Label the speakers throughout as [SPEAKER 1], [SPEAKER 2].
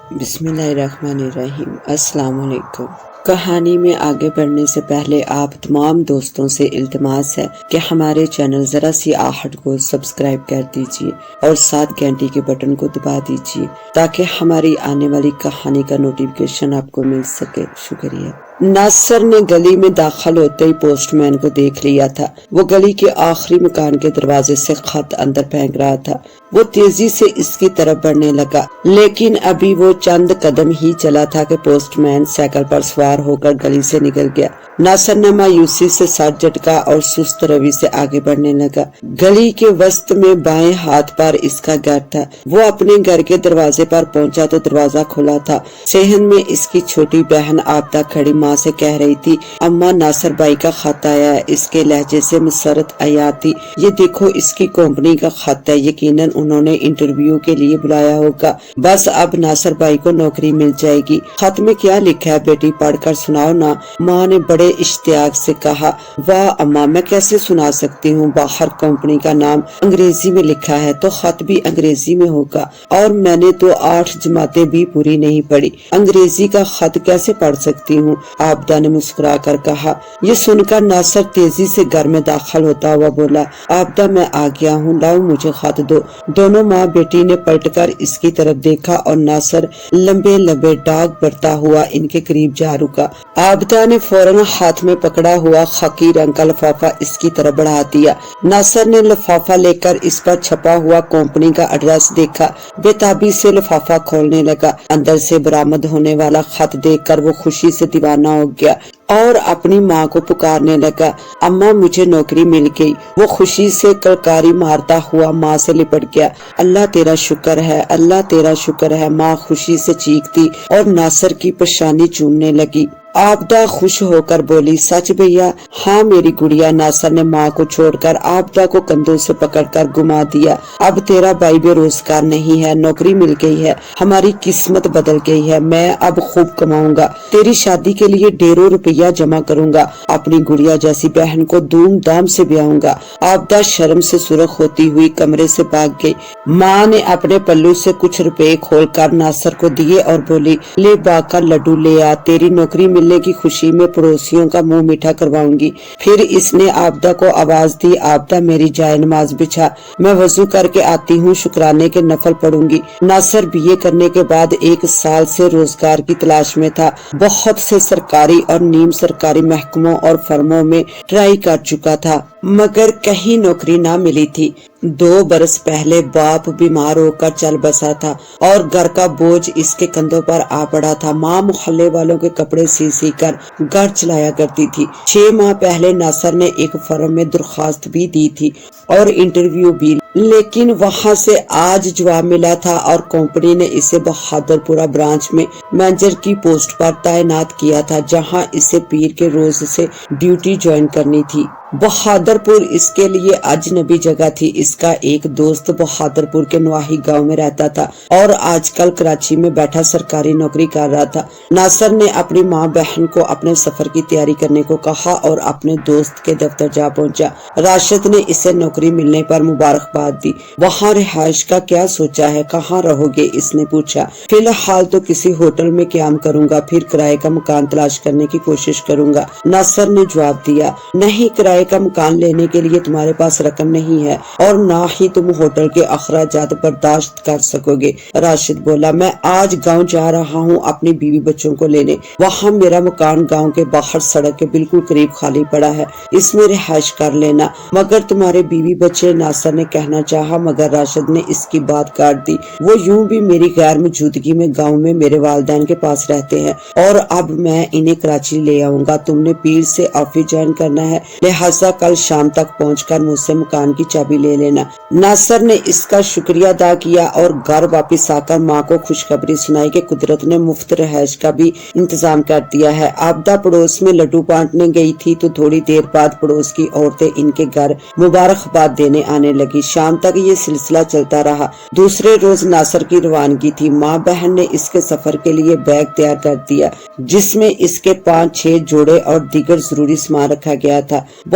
[SPEAKER 1] بسم اللہ الرحمن الرحیم۔ السلام علیکم۔ کہانی میں آگے بڑھنے سے پہلے آپ تمام دوستوں سے التماس ہے کہ ہمارے چینل ذرا سی آہٹ کو سبسکرائب کر دیجیے اور ساتھ گھنٹی کے بٹن کو دبا دیجیے تاکہ ہماری آنے والی کہانی کا نوٹیفیکیشن آپ کو مل سکے۔ شکریہ۔ ناصر نے گلی میں داخل ہوتے ہی پوسٹ مین کو دیکھ لیا تھا۔ وہ گلی کے آخری مکان کے دروازے سے خط اندر پھینک رہا تھا۔ وہ تیزی سے اس کی طرف بڑھنے لگا، لیکن ابھی وہ چند قدم ہی چلا تھا کہ پوسٹ مین سائیکل پر سوار ہو کر گلی سے نکل گیا۔ ناصر نے مایوسی سے سر جھٹکا اور سست روی سے آگے بڑھنے لگا۔ گلی کے وسط میں بائیں ہاتھ پر اس کا گھر تھا۔ وہ اپنے گھر کے دروازے پر پہنچا تو دروازہ کھلا تھا۔ صحن میں اس کی چھوٹی بہن عابدہ کھڑی ماں سے کہہ رہی تھی، اماں ناصر بھائی کا خط آیا ہے۔ اس کے لہجے سے مسرت آیا تھی۔ یہ دیکھو اس کی کمپنی کا خط ہے، یقیناً انہوں نے انٹرویو کے لیے بلایا ہوگا۔ بس اب ناصر بھائی کو نوکری مل جائے گی۔ خط میں کیا لکھا ہے بیٹی، پڑھ کر سناؤ نا، ماں نے بڑے اشتیاق سے کہا۔ واہ اماں، میں کیسے سنا سکتی ہوں، باہر کمپنی کا نام انگریزی میں لکھا ہے تو خط بھی انگریزی میں ہوگا، اور میں نے تو 8 جماعتیں بھی پوری نہیں پڑھی، انگریزی کا خط کیسے پڑھ سکتی ہوں، عابدہ نے مسکرا کر کہا۔ یہ سن کر ناصر تیزی سے گھر میں داخل ہوتا ہوا بولا، عابدہ میں آ گیا ہوں، لاؤ مجھے خط دو۔ دونوں ماں بیٹی نے پلٹ کر اس کی طرف دیکھا اور ناصر لمبے لمبے ڈاگ بڑھتا ہوا ان کے قریب جا رکا۔ عابدہ نے فوراً ہاتھ میں پکڑا ہوا خاکی رنگ کا لفافہ اس کی طرف بڑھا دیا۔ ناصر نے لفافہ لے کر اس پر چھپا ہوا کمپنی کا ایڈریس دیکھا، بے تابی سے لفافہ کھولنے لگا۔ اندر سے برآمد ہونے والا خط دیکھ کر وہ خوشی سے دیوانہ ہو گیا اور اپنی ماں کو پکارنے لگا، اماں مجھے نوکری مل گئی۔ وہ خوشی سے کلکاری مارتا ہوا ماں سے لپٹ گیا۔ اللہ تیرا شکر ہے، اللہ تیرا شکر ہے، ماں خوشی سے چیختی اور ناصر کی پیشانی چومنے لگی۔ عابدہ خوش ہو کر بولی، سچ بھیا؟ ہاں میری گڑیا۔ ناصر نے ماں کو چھوڑ کر عابدہ کو کندھوں سے پکڑ کر گھما دیا۔ اب تیرا بھائی بے روزگار نہیں ہے، نوکری مل گئی ہے، ہماری قسمت بدل گئی ہے، میں اب خوب کماؤں گا، تیری شادی کے لیے ڈھیروں روپیہ جمع کروں گا، اپنی گڑیا جیسی بہن کو دھوم دھام سے بیاؤں گا۔ عابدہ شرم سے سرخ ہوتی ہوئی کمرے سے بھاگ گئی۔ ماں نے اپنے پلو سے کچھ روپے کھول کر ناصر کو دیے اور بولی، لے باغ کا لڈو لے آ، تیری نوکری ملنے کی خوشی میں پڑوسیوں کا منہ میٹھا کرواؤں گی۔ پھر اس نے عابدہ کو آواز دی، عابدہ میری جائے نماز بچھا، میں وضو کر کے آتی ہوں، شکرانے کے نفل پڑھوں گی۔ ناصر BA کرنے کے بعد 1 سال سے روزگار کی تلاش میں تھا۔ بہت سے سرکاری اور نیم سرکاری محکموں اور فرموں میں ٹرائی کر چکا تھا، مگر کہیں نوکری نہ ملی تھی۔ 2 برس پہلے باپ بیمار ہو کر چل بسا تھا اور گھر کا بوجھ اس کے کندھوں پر آ پڑا تھا۔ ماں محلے والوں کے کپڑے سی کر گھر چلایا کرتی تھی۔ 6 ماہ پہلے ناصر نے ایک فرم میں درخواست بھی دی تھی اور انٹرویو بھی، لیکن وہاں سے آج جواب ملا تھا اور کمپنی نے اسے بہادر پورہ برانچ میں مینیجر کی پوسٹ پر تعینات کیا تھا، جہاں اسے پیر کے روز سے ڈیوٹی جوائن کرنی تھی۔ بہادر پور اس کے لیے اجنبی جگہ تھی۔ اس کا ایک دوست بہادر پور کے نواحی گاؤں میں رہتا تھا اور آج کل کراچی میں بیٹھا سرکاری نوکری کر رہا تھا۔ ناصر نے اپنی ماں بہن کو اپنے سفر کی تیاری کرنے کو کہا اور اپنے دوست کے دفتر جا پہنچا۔ راشد نے اسے نوکری ملنے پر مبارکباد دی۔ وہاں رہائش کا کیا سوچا ہے، کہاں رہو گے؟ اس نے پوچھا۔ فی الحال تو کسی ہوٹل میں قیام کروں گا، پھر کرائے کا مکان تلاش کرنے کی کوشش کروں گا، ناصر نے جواب دیا۔ نہیں، کرائے کا مکان لینے کے لیے تمہارے پاس رقم نہیں ہے اور نہ ہی تم ہوٹل کے اخراجات برداشت کر سکو گے، راشد بولا۔ میں آج گاؤں جا رہا ہوں اپنی بیوی بچوں کو لینے، وہاں میرا مکان گاؤں کے باہر سڑک کے بالکل قریب خالی پڑا ہے، اس میں رہائش کر لینا۔ مگر تمہارے بیوی بچے، ناصر نے کہنا چاہا مگر راشد نے اس کی بات کاٹ دی۔ وہ یوں بھی میری غیر موجودگی میں گاؤں میں میرے والدین کے پاس رہتے ہیں اور اب میں انہیں کراچی لے آؤں گا۔ تم نے پیر سے آفس جوائن کرنا ہے، لہٰذا کل شام تک پہنچ کر مجھ سے مکان کی چابی لے لینا۔ ناصر نے اس کا شکریہ ادا کیا اور گھر واپس آ کر ماں کو خوشخبری سنائی کہ قدرت نے مفت رہائش کا بھی انتظام کر دیا ہے۔ عابدہ پڑوس میں لڈو بانٹنے گئی تھی تو تھوڑی دیر بعد پڑوس کی عورتیں ان کے گھر مبارکباد دینے آنے لگی۔ شام تک یہ سلسلہ چلتا رہا۔ دوسرے روز ناصر کی روانگی تھی۔ ماں بہن نے اس کے سفر کے لیے بیگ تیار کر دیا جس میں اس کے 5-6 جوڑے اور دیگر ضروری سامان رکھا گیا تھا۔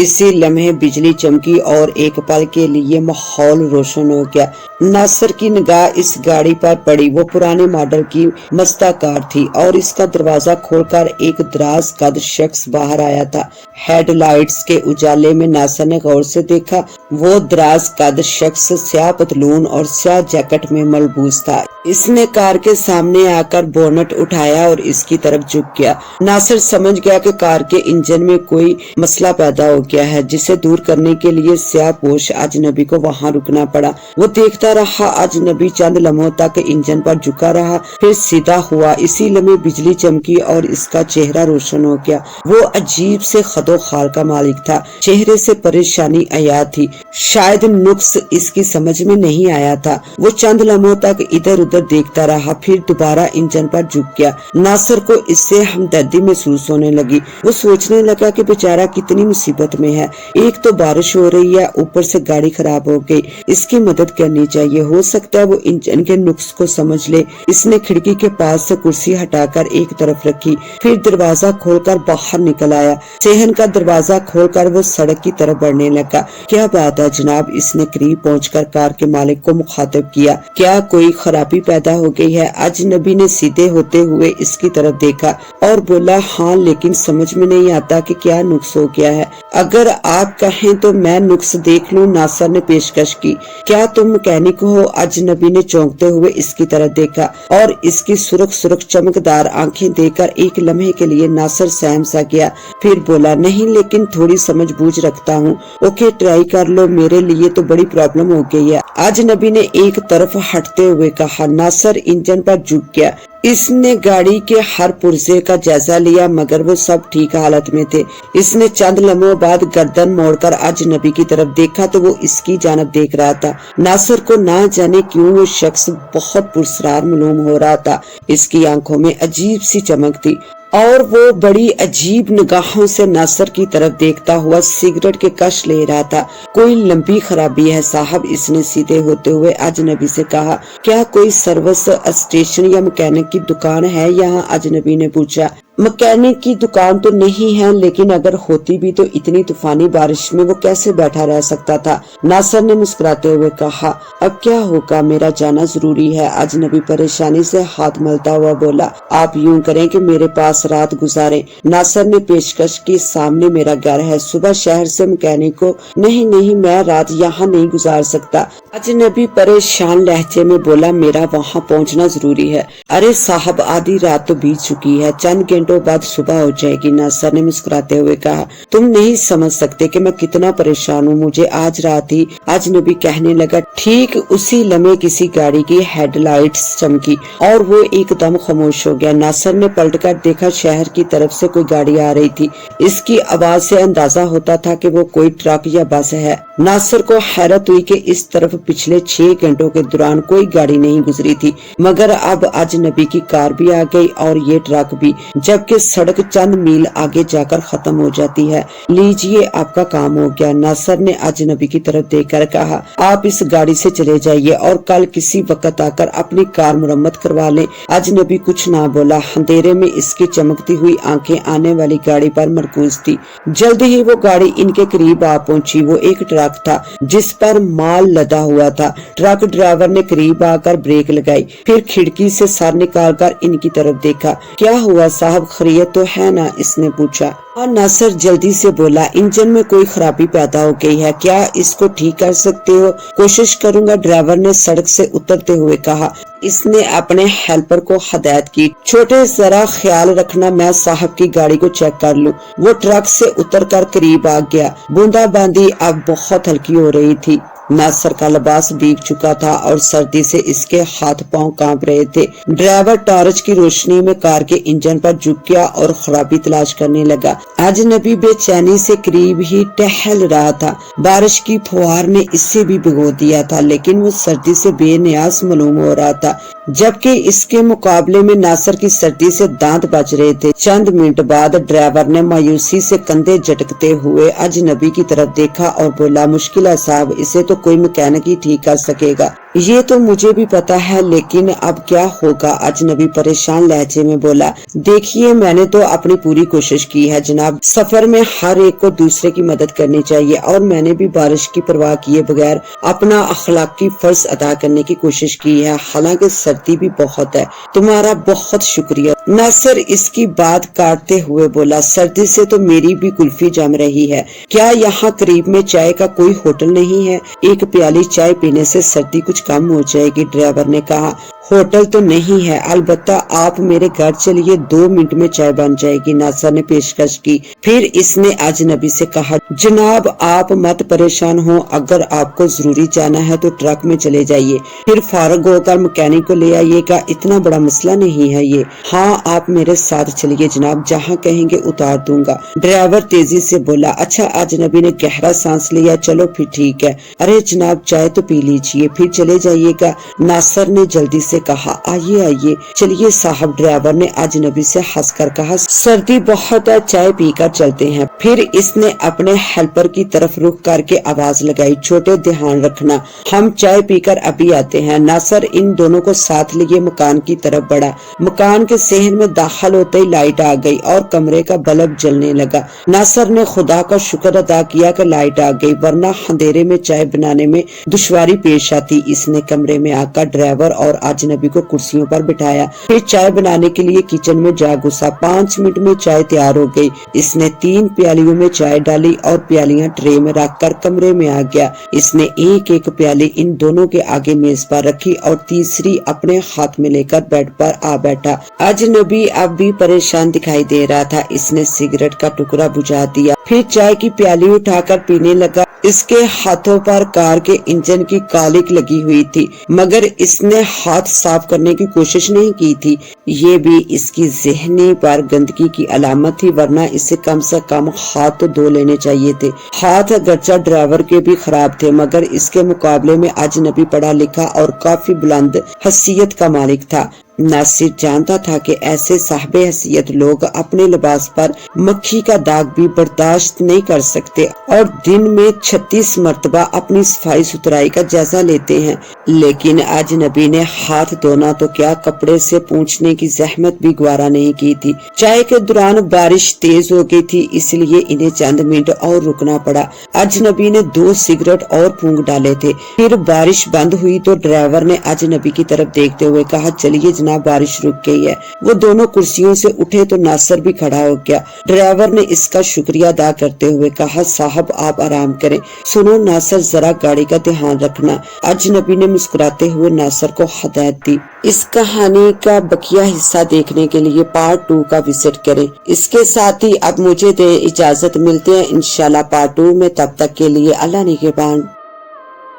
[SPEAKER 1] اسی لمحے بجلی چمکی اور ایک پل کے لیے ماحول روشن ہو گیا۔ ناصر کی نگاہ اس گاڑی پر پڑی۔ وہ پرانے ماڈل کی مزدا کار تھی اور اس کا دروازہ کھول کر ایک دراز قد شخص باہر آیا تھا۔ ہیڈ لائٹس کے اجالے میں ناصر نے غور سے دیکھا۔ وہ دراز قد شخص سیاہ پتلون اور سیاہ جیکٹ میں ملبوس تھا۔ اس نے کار کے سامنے آ کر بونٹ اٹھایا اور اس کی طرف جھک گیا۔ ناصر سمجھ گیا کہ کار کے انجن میں کوئی مسئلہ پیدا ہو گیا ہے، جسے دور کرنے کے لیے سیاہ پوش اجنبی کو وہاں رکنا پڑا۔ وہ دیکھتا رہا۔ اجنبی چند لمحوں تک انجن پر جھکا رہا، پھر سیدھا ہوا۔ اسی لمحے بجلی چمکی اور اس کا چہرہ روشن ہو گیا۔ وہ عجیب سے خد و خال کا مالک تھا۔ چہرے سے پریشانی عیا تھی۔ شاید نقص اس کی سمجھ میں نہیں آیا تھا۔ وہ چند لمحوں تک ادھر ادھر دیکھتا رہا، پھر دوبارہ انجن پر جھک گیا۔ ناصر کو اس سے ہمدردی محسوس ہونے لگی۔ وہ سوچنے لگا کہ بیچارہ کتنی مصیبت میں ہے۔ ایک تو بارش ہو رہی ہے، اوپر سے گاڑی خراب ہو گئی۔ اس کی مدد کرنی چاہیے، ہو سکتا ہے وہ انجن کے نقص کو سمجھ لے۔ اس نے کھڑکی کے پاس سے کرسی ہٹا کر ایک طرف رکھی، پھر دروازہ کھول کر باہر نکل آیا۔ صحن کا دروازہ کھول کر وہ سڑک کی طرف بڑھنے لگا۔ کیا بات ہے جناب؟ اس نے قریب پہنچ کر کار کے مالک کو مخاطب کیا۔ کیا کوئی خرابی پیدا ہو گئی ہے؟ اجنبی نے سیدھے ہوتے ہوئے اس کی طرف دیکھا اور بولا، ہاں، لیکن سمجھ میں نہیں آتا کہ کیا نقص ہو گیا ہے۔ اگر آپ کہیں تو میں نقص دیکھ لوں، ناصر نے پیشکش کی۔ کیا تم مکینک ہو؟ اجنبی نے چونکتے ہوئے اس کی طرف دیکھا اور اس کی سرخ سرخ چمکدار آنکھیں دیکھ کر ایک لمحے کے لیے ناصر سہم سا گیا، پھر بولا، نہیں، لیکن تھوڑی سمجھ بوجھ رکھتا ہوں۔ اوکے، ٹرائی کر لو، میرے لیے تو بڑی پرابلم ہو گئی ہے، اجنبی نے ایک طرف ہٹتے ہوئے کہا۔ ناصر انجن پر جھک گیا۔ اس نے گاڑی کے ہر پرزے کا جائزہ لیا، مگر وہ سب ٹھیک حالت میں تھے۔ اس نے چند لمحوں بعد گردن موڑ کر اجنبی کی طرف دیکھا تو وہ اس کی جانب دیکھ رہا تھا۔ ناصر کو نہ جانے کیوں وہ شخص بہت پرسرار معلوم ہو رہا تھا۔ اس کی آنکھوں میں عجیب سی چمک تھی اور وہ بڑی عجیب نگاہوں سے ناصر کی طرف دیکھتا ہوا سگریٹ کے کش لے رہا تھا۔ کوئی لمبی خرابی ہے صاحب؟ اس نے سیدھے ہوتے ہوئے اجنبی سے کہا۔ کیا کوئی سروس اسٹیشن یا مکینک کی دکان ہے یہاں؟ اجنبی نے پوچھا۔ مکینک کی دکان تو نہیں ہے، لیکن اگر ہوتی بھی تو اتنی طوفانی بارش میں وہ کیسے بیٹھا رہ سکتا تھا؟ ناصر نے مسکراتے ہوئے کہا۔ اب کیا ہوگا، میرا جانا ضروری ہے، اجنبی پریشانی سے ہاتھ ملتا ہوا بولا۔ آپ یوں کریں کہ میرے پاس رات گزاریں، ناصر نے پیشکش کی۔ سامنے میرا گھر ہے، صبح شہر سے مکینک کو۔ نہیں، میں رات یہاں نہیں گزار سکتا، اجنبی پریشان لہجے میں بولا۔ میرا وہاں پہنچنا ضروری ہے۔ ارے صاحب، آدھی رات تو بیت چکی ہے، چند گھنٹوں بعد صبح ہو جائے گی، ناصر نے مسکراتے ہوئے کہا۔ تم نہیں سمجھ سکتے کہ میں کتنا پریشان ہوں، مجھے آج رات ہی، اجنبی کہنے لگا۔ ٹھیک اسی لمحے کسی گاڑی کی ہیڈ لائٹس چمکی اور وہ ایک دم خاموش ہو گیا۔ ناصر نے پلٹ کر دیکھا، شہر کی طرف سے کوئی گاڑی آ رہی تھی۔ اس کی آواز سے اندازہ ہوتا تھا کہ وہ کوئی ٹرک یا بس ہے۔ ناصر کو حیرت ہوئی کہ اس طرف پچھلے 6 گھنٹوں کے دوران کوئی گاڑی نہیں گزری تھی، مگر اب اجنبی کی کار بھی آ گئی اور یہ ٹرک بھی، جبکہ سڑک چند میل آگے جا کر ختم ہو جاتی ہے۔ لیجئے، آپ کا کام ہو گیا، ناصر نے اجنبی کی طرف دیکھ کر کہا۔ آپ اس گاڑی سے چلے جائیے اور کل کسی وقت آ کر اپنی کار مرمت کروا لیں۔ اجنبی کچھ نہ بولا۔ اندھیرے میں اس کی چمکتی ہوئی آنکھیں آنے والی گاڑی پر مرکوز تھی۔ جلد ہی وہ گاڑی ان کے قریب آ پہنچی۔ وہ ایک ٹرک تھا جس پر مال لدا ہوا تھا۔ ٹرک ڈرائیور نے قریب آ کر بریک لگائی، پھر کھڑکی سے سر نکال کر ان کی طرف دیکھا۔ کیا ہوا صاحب، خیریت تو ہے نا؟ اس نے پوچھا۔ ہاں، ناصر جلدی سے بولا۔ انجن میں کوئی خرابی پیدا ہو گئی ہے، کیا اس کو ٹھیک کر سکتے ہو؟ کوشش کروں گا، ڈرائیور نے سڑک سے اترتے ہوئے کہا۔ اس نے اپنے ہیلپر کو ہدایت کی، چھوٹے ذرا خیال رکھنا، میں صاحب کی گاڑی کو چیک کر لوں۔ وہ ٹرک سے اتر کر قریب آ گیا۔ بوندا باندی اب بہت ہلکی ہو رہی تھی۔ ناصر کا لباس بھیگ چکا تھا اور سردی سے اس کے ہاتھ پاؤں کانپ رہے تھے۔ ڈرائیور ٹارچ کی روشنی میں کار کے انجن پر جھک گیا اور خرابی تلاش کرنے لگا۔ اجنبی بے چینی سے قریب ہی ٹہل رہا تھا۔ بارش کی پھوار نے اسے بھی بھگو دیا تھا، لیکن وہ سردی سے بے نیاز معلوم ہو رہا تھا، جبکہ اس کے مقابلے میں ناصر کی سردی سے دانت بج رہے تھے۔ چند منٹ بعد ڈرائیور نے مایوسی سے کندھے جھٹکتے ہوئے اجنبی کی طرف دیکھا اور بولا، مشکل ہے صاحب، اسے تو کوئی مکینک ہی ٹھیک کر سکے گا۔ یہ تو مجھے بھی پتا ہے، لیکن اب کیا ہوگا؟ اجنبی پریشان لہجے میں بولا۔ دیکھیے میں نے تو اپنی پوری کوشش کی ہے جناب، سفر میں ہر ایک کو دوسرے کی مدد کرنی چاہیے، اور میں نے بھی بارش کی پرواہ کیے بغیر اپنا اخلاقی فرض ادا کرنے کی کوشش کی ہے، حالانکہ سردی بھی بہت ہے۔ تمہارا بہت شکریہ۔ ناصر اس کی بات کاٹتے ہوئے بولا، سردی سے تو میری بھی کلفی جم رہی ہے، کیا یہاں قریب میں چائے کا کوئی ہوٹل نہیں ہے؟ ایک پیالی چائے پینے سے سردی کچھ کم ہو جائے گی، ڈرائیور نے کہا۔ ہوٹل تو نہیں ہے، البتہ آپ میرے گھر چلیے، 2 منٹ میں چائے بن جائے گی، ناصر نے پیشکش کی۔ پھر اس نے اجنبی سے کہا، جناب آپ مت پریشان ہوں، اگر آپ کو ضروری جانا ہے تو ٹرک میں چلے جائیے، پھر فارغ ہو کر مکینک کو لے آئیے گا، اتنا بڑا مسئلہ نہیں ہے یہ۔ ہاں آپ میرے ساتھ چلیے جناب، جہاں کہیں گے اتار دوں گا، ڈرائیور تیزی سے بولا۔ اچھا، اجنبی نے گہرا سانس لیا، چلو پھر ٹھیک ہے۔ ارے جناب چائے تو پی لیجئے، پھر چلے جائیے گا، ناصر نے جلدی سے کہا۔ آئیے آئیے، چلیے صاحب، ڈرائیور نے اجنبی سے ہنس کر کہا، سردی بہت ہے، چائے پی کر چلتے ہیں۔ پھر اس نے اپنے ہیلپر کی طرف رخ کر کے آواز لگائی، چھوٹے دھیان رکھنا، ہم چائے پی کر ابھی آتے ہیں۔ ناصر ان دونوں کو ساتھ لیے مکان کی طرف بڑھا۔ مکان کے صحن میں داخل ہوتے ہی لائٹ آ گئی اور کمرے کا بلب جلنے لگا۔ ناصر نے خدا کا شکر ادا کیا کہ لائٹ آ گئی، ورنہ اندھیرے میں چائے بنانے میں دشواری پیش آتی۔ اس نے کمرے میں آ کر ڈرائیور اور اجنبی کو کرسیوں پر بٹھایا، پھر چائے بنانے کے لیے کچن میں جا گھسا۔ 5 منٹ میں چائے تیار ہو گئی۔ اس نے 3 پیالیوں میں چائے ڈالی اور پیالیاں ٹرے میں رکھ کر کمرے میں آ گیا۔ اس نے ایک ایک پیالی ان دونوں کے آگے میز پر رکھی اور تیسری اپنے ہاتھ میں لے کر بیڈ پر آ بیٹھا۔ اجنبی اب بھی پریشان دکھائی دے رہا تھا۔ اس نے سگریٹ کا ٹکڑا بجھا دیا، پھر چائے کی پیالی اٹھا کر پینے لگا۔ اس کے ہاتھوں پر کار کے انجن کی کالک لگی ہوئی تھی، مگر اس نے ہاتھ صاف کرنے کی کوشش نہیں کی تھی۔ یہ بھی اس کی ذہنی پر گندگی کی علامت تھی، ورنہ اسے کم سے کم ہاتھ تو دھو لینے چاہیے تھے۔ ہاتھ اگرچہ ڈرائیور کے بھی خراب تھے، مگر اس کے مقابلے میں اجنبی پڑھا لکھا اور کافی بلند حیثیت کا مالک تھا۔ ناصر جانتا تھا کہ ایسے صاحب حیثیت لوگ اپنے لباس پر مکھی کا داغ بھی برداشت نہیں کر سکتے اور دن میں 36 مرتبہ اپنی صفائی ستھرائی کا جائزہ لیتے ہیں، لیکن اجنبی نے ہاتھ دھونا تو کیا، کپڑے سے پونچھنے کی زحمت بھی گوارا نہیں کی تھی۔ چائے کے دوران بارش تیز ہو گئی تھی، اس لیے انہیں چند منٹ اور رکنا پڑا۔ اجنبی نے 2 سگریٹ اور پھونک ڈالے تھے۔ پھر بارش بند ہوئی تو ڈرائیور نے اجنبی کی طرف دیکھتے ہوئے کہا، چلیے جناب بارش رک گئی ہے۔ وہ دونوں کرسیوں سے اٹھے تو ناصر بھی کھڑا ہو گیا۔ ڈرائیور نے اس کا شکریہ ادا کرتے ہوئے کہا، صاحب آپ آرام کریں۔ سنو ناصر، ذرا گاڑی کا دھیان رکھنا۔ اجنبی نے مسکراتے ہوئے ناصر کو ہدایت دی۔ اس کہانی کا بقیہ حصہ دیکھنے کے لیے پارٹ 2 کا وزٹ کریں۔ اس کے ساتھ ہی اب مجھے دے اجازت، ملتے ہیں انشاءاللہ پارٹ 2 میں، تب تک کے لیے اللہ نگہبان۔